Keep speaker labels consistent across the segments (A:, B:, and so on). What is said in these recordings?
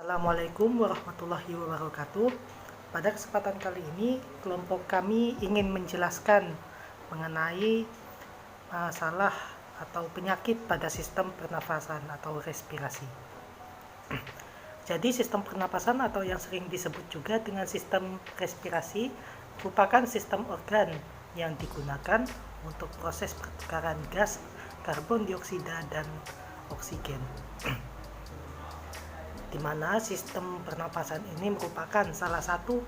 A: Assalamualaikum warahmatullahi wabarakatuh. Pada kesempatan kali ini, kelompok kami ingin menjelaskan mengenai masalah atau penyakit pada sistem pernafasan atau respirasi. Jadi sistem pernapasan atau yang sering disebut juga dengan sistem respirasi merupakan sistem organ yang digunakan untuk proses pertukaran gas, karbon dioksida, dan oksigen. Di mana sistem pernapasan ini merupakan salah satu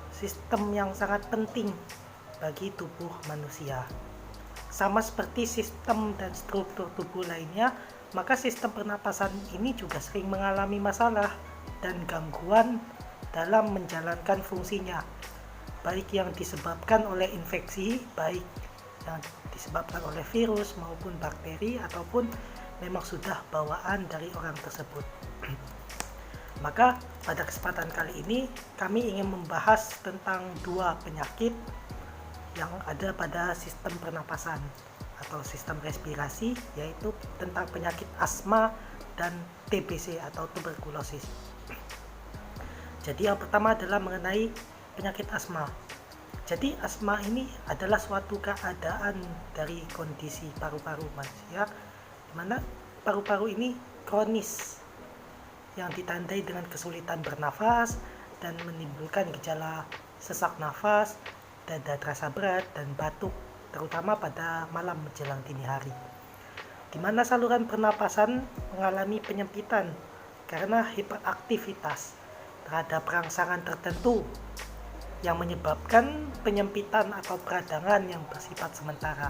A: sistem yang sangat penting bagi tubuh manusia. Sama seperti sistem dan struktur tubuh lainnya, maka sistem pernapasan ini juga sering mengalami masalah dan gangguan dalam menjalankan fungsinya, baik yang disebabkan oleh infeksi, baik yang disebabkan oleh virus maupun bakteri, ataupun memang sudah bawaan dari orang tersebut. Maka pada kesempatan kali ini kami ingin membahas tentang dua penyakit yang ada pada sistem pernapasan atau sistem respirasi, yaitu tentang penyakit asma dan TBC atau tuberkulosis. Jadi yang pertama adalah mengenai penyakit asma. Jadi asma ini adalah suatu keadaan dari kondisi paru-paru manusia, di mana paru-paru ini kronis yang ditandai dengan kesulitan bernafas dan menimbulkan gejala sesak nafas, dada terasa berat, dan batuk, terutama pada malam menjelang dini hari. Di mana saluran pernapasan mengalami penyempitan karena hiperaktivitas terhadap rangsangan tertentu yang menyebabkan penyempitan atau peradangan yang bersifat sementara.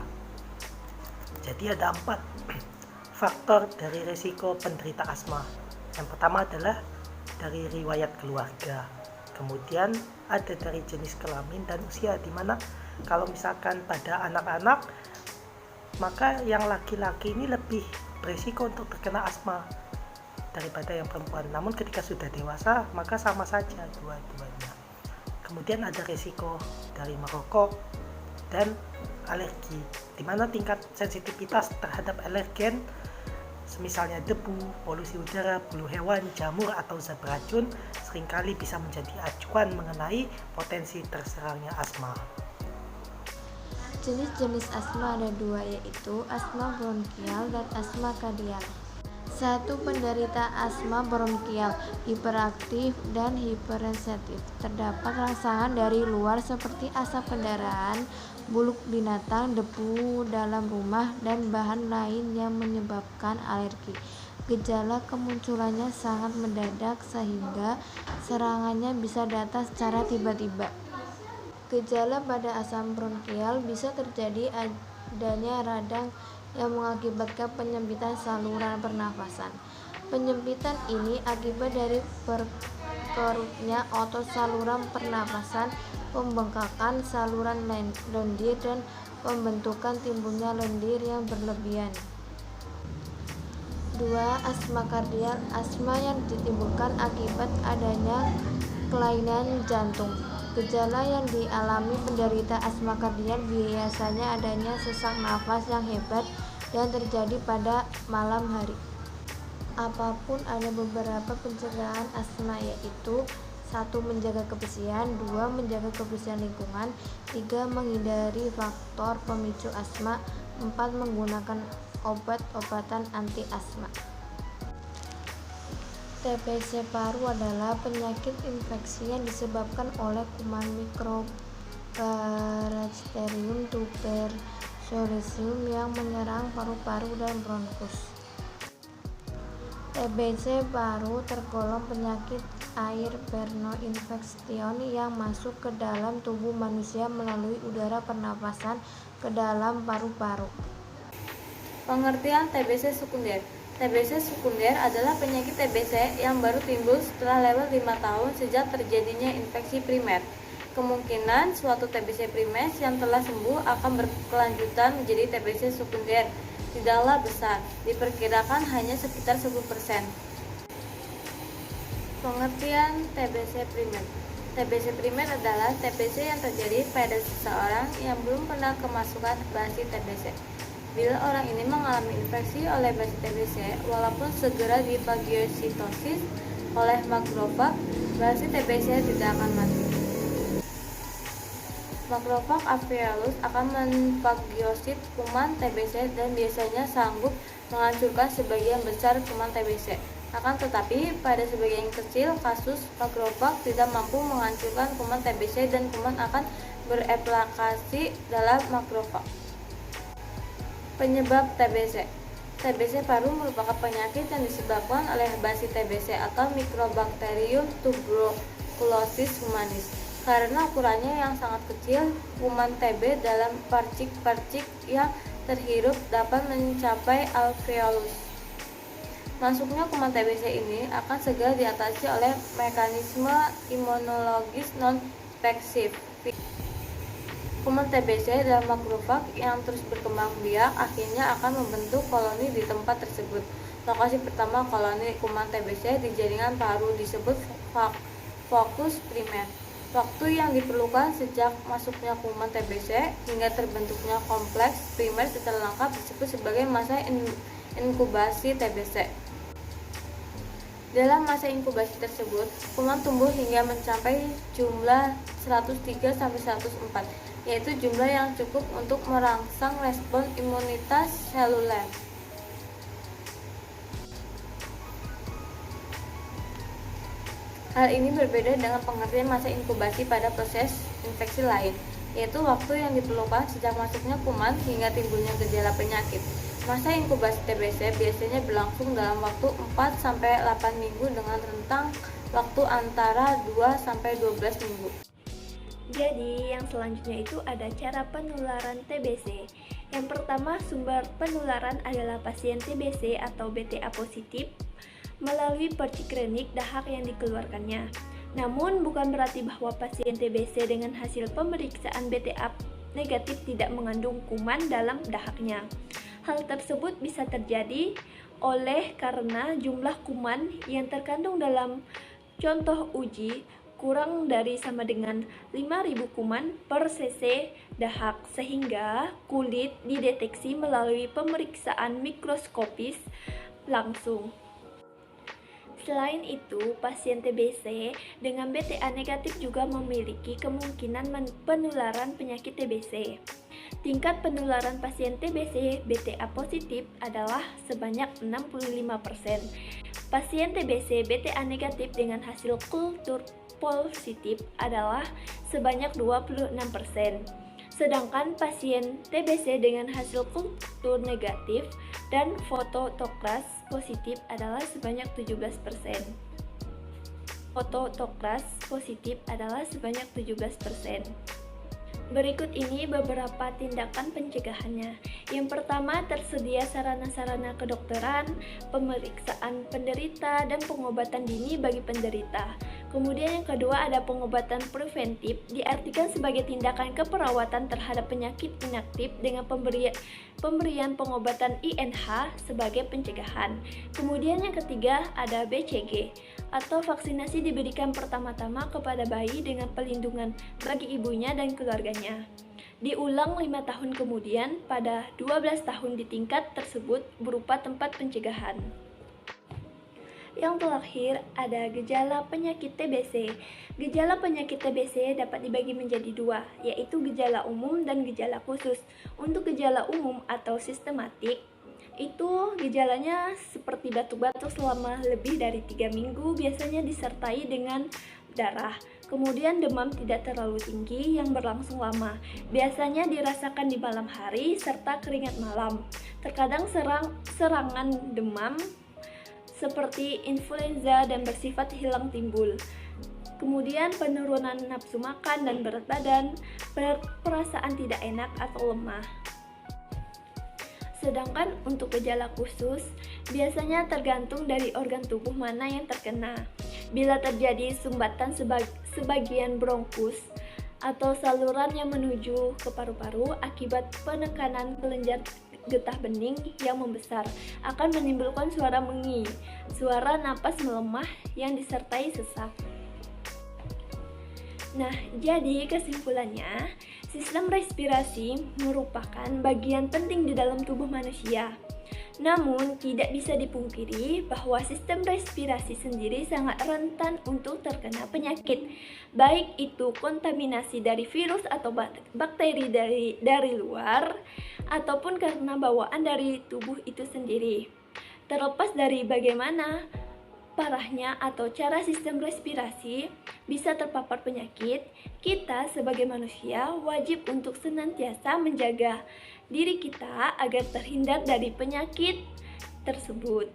A: Jadi ada 4 faktor dari risiko penderita asma. Yang pertama adalah dari riwayat keluarga, kemudian ada dari jenis kelamin dan usia, di mana kalau misalkan pada anak-anak, maka yang laki-laki ini lebih berisiko untuk terkena asma daripada yang perempuan. Namun ketika sudah dewasa, maka sama saja dua-duanya. Kemudian ada risiko dari merokok dan alergi, di mana tingkat sensitivitas terhadap alergen misalnya debu, polusi udara, bulu hewan, jamur, atau zat beracun seringkali bisa menjadi acuan mengenai potensi terserangnya asma.
B: Jenis-jenis asma ada 2, yaitu asma bronkial dan asma kardial. 1. Penderita asma bronkial hiperaktif dan hipersensitif. Terdapat rangsangan dari luar seperti asap kendaraan, buluk binatang, debu dalam rumah, dan bahan lain yang menyebabkan alergi. Gejala kemunculannya sangat mendadak sehingga serangannya bisa datang secara tiba-tiba. Gejala pada asam bronkial bisa terjadi adanya radang yang mengakibatkan penyempitan saluran pernafasan. Penyempitan ini akibat dari berkerutnya otot saluran pernafasan, pembengkakan saluran lendir, dan pembentukan timbulnya lendir yang berlebihan. 2. Asma kardial. Asma yang ditimbulkan akibat adanya kelainan jantung. Gejala yang dialami penderita asma kardial biasanya adanya sesak nafas yang hebat dan terjadi pada malam hari. Apapun ada beberapa pencegahan asma, yaitu 1. Menjaga kebersihan, 2. Menjaga kebersihan lingkungan, 3. Menghindari faktor pemicu asma, 4. Menggunakan obat-obatan anti asma. TBC paru adalah penyakit infeksi yang disebabkan oleh kuman Mycobacterium tuberculosum yang menyerang paru-paru dan bronkus. TBC paru tergolong penyakit airborne infection yang masuk ke dalam tubuh manusia melalui udara pernapasan ke dalam paru-paru.
C: Pengertian TBC sekunder. TBC sekunder adalah penyakit TBC yang baru timbul setelah lewat 5 tahun sejak terjadinya infeksi primer. Kemungkinan suatu TBC primer yang telah sembuh akan berkelanjutan menjadi TBC sekunder tidaklah besar, diperkirakan hanya sekitar 10%. Pengertian TBC primer. TBC primer adalah TBC yang terjadi pada seseorang yang belum pernah kemasukan basi TBC. Bila orang ini mengalami infeksi oleh basi TBC, walaupun segera difagositosis, oleh makrofag, berarti TBC tidak akan mati. Makrofag alveolus akan memfagosit kuman TBC dan biasanya sanggup menghancurkan sebagian besar kuman TBC. Akan tetapi, pada sebagian kecil kasus, makrofag tidak mampu menghancurkan kuman TBC dan kuman akan bereplikasi dalam makrofag. Penyebab TBC. TBC paru merupakan penyakit yang disebabkan oleh basi TBC atau Mycobacterium tuberculosis humanis. Karena ukurannya yang sangat kecil, kuman TB dalam percik-percik yang terhirup dapat mencapai alveolus. Masuknya kuman TBC ini akan segera diatasi oleh mekanisme imunologis non-spesifik. Kuman TBC dalam makrofag yang terus berkembang biak akhirnya akan membentuk koloni di tempat tersebut. Lokasi pertama koloni kuman TBC di jaringan paru disebut fokus primer. Waktu yang diperlukan sejak masuknya kuman TBC hingga terbentuknya kompleks primer secara lengkap disebut sebagai masa inkubasi TBC. Dalam masa inkubasi tersebut, kuman tumbuh hingga mencapai jumlah 103-104, yaitu jumlah yang cukup untuk merangsang respon imunitas seluler. Hal ini berbeda dengan pengertian masa inkubasi pada proses infeksi lain, yaitu waktu yang diperlukan sejak masuknya kuman hingga timbulnya gejala penyakit. Masa inkubasi TBC biasanya berlangsung dalam waktu 4-8 minggu dengan rentang waktu antara 2-12 minggu.
B: Jadi, yang selanjutnya itu ada cara penularan TBC. Yang pertama, sumber penularan adalah pasien TBC atau BTA positif melalui percik klinik dahak yang dikeluarkannya. Namun, bukan berarti bahwa pasien TBC dengan hasil pemeriksaan BTA negatif tidak mengandung kuman dalam dahaknya. Hal tersebut bisa terjadi karena jumlah kuman yang terkandung dalam contoh uji kurang dari sama dengan 5.000 kuman per cc dahak, sehingga kulit dideteksi melalui pemeriksaan mikroskopis langsung. Selain itu, pasien TBC dengan BTA negatif juga memiliki kemungkinan penularan penyakit TBC. Tingkat penularan pasien TBC BTA positif adalah sebanyak 65%. Pasien TBC BTA negatif dengan hasil kultur positif adalah sebanyak 26%. Sedangkan pasien TBC dengan hasil kultur negatif dan fototokras positif adalah sebanyak 17%. Fototokras positif adalah sebanyak 17%. Berikut ini beberapa tindakan pencegahannya. Yang pertama, tersedia sarana-sarana kedokteran, pemeriksaan penderita, dan pengobatan dini bagi penderita. Kemudian yang kedua ada pengobatan preventif, diartikan sebagai tindakan keperawatan terhadap penyakit inaktif dengan pemberian pengobatan INH sebagai pencegahan. Kemudian yang ketiga ada BCG, atau vaksinasi diberikan pertama-tama kepada bayi dengan pelindungan bagi ibunya dan keluarganya. Diulang 5 tahun kemudian pada 12 tahun di tingkat tersebut berupa tempat pencegahan. Yang terakhir ada gejala penyakit TBC. Gejala penyakit TBC dapat dibagi menjadi dua, yaitu gejala umum dan gejala khusus. Untuk gejala umum atau sistematik, itu gejalanya seperti batuk-batuk selama lebih dari 3 minggu, biasanya disertai dengan darah. Kemudian demam tidak terlalu tinggi yang berlangsung lama, biasanya dirasakan di malam hari serta keringat malam. Terkadang serangan demam seperti influenza dan bersifat hilang timbul. Kemudian penurunan nafsu makan dan berat badan, perasaan tidak enak atau lemah. Sedangkan untuk gejala khusus, biasanya tergantung dari organ tubuh mana yang terkena. Bila terjadi sumbatan sebagian bronkus atau saluran yang menuju ke paru-paru akibat penekanan kelenjar getah bening yang membesar, akan menimbulkan suara mengi, suara napas melemah yang disertai sesak. Nah, jadi kesimpulannya, sistem respirasi merupakan bagian penting di dalam tubuh manusia.
D: Namun, tidak bisa dipungkiri bahwa sistem respirasi sendiri sangat rentan untuk terkena penyakit, baik itu kontaminasi dari virus atau bakteri dari luar, ataupun karena bawaan dari tubuh itu sendiri. Terlepas dari bagaimana parahnya atau cara sistem respirasi bisa terpapar penyakit, kita sebagai manusia wajib untuk senantiasa menjaga diri kita agar terhindar dari penyakit tersebut.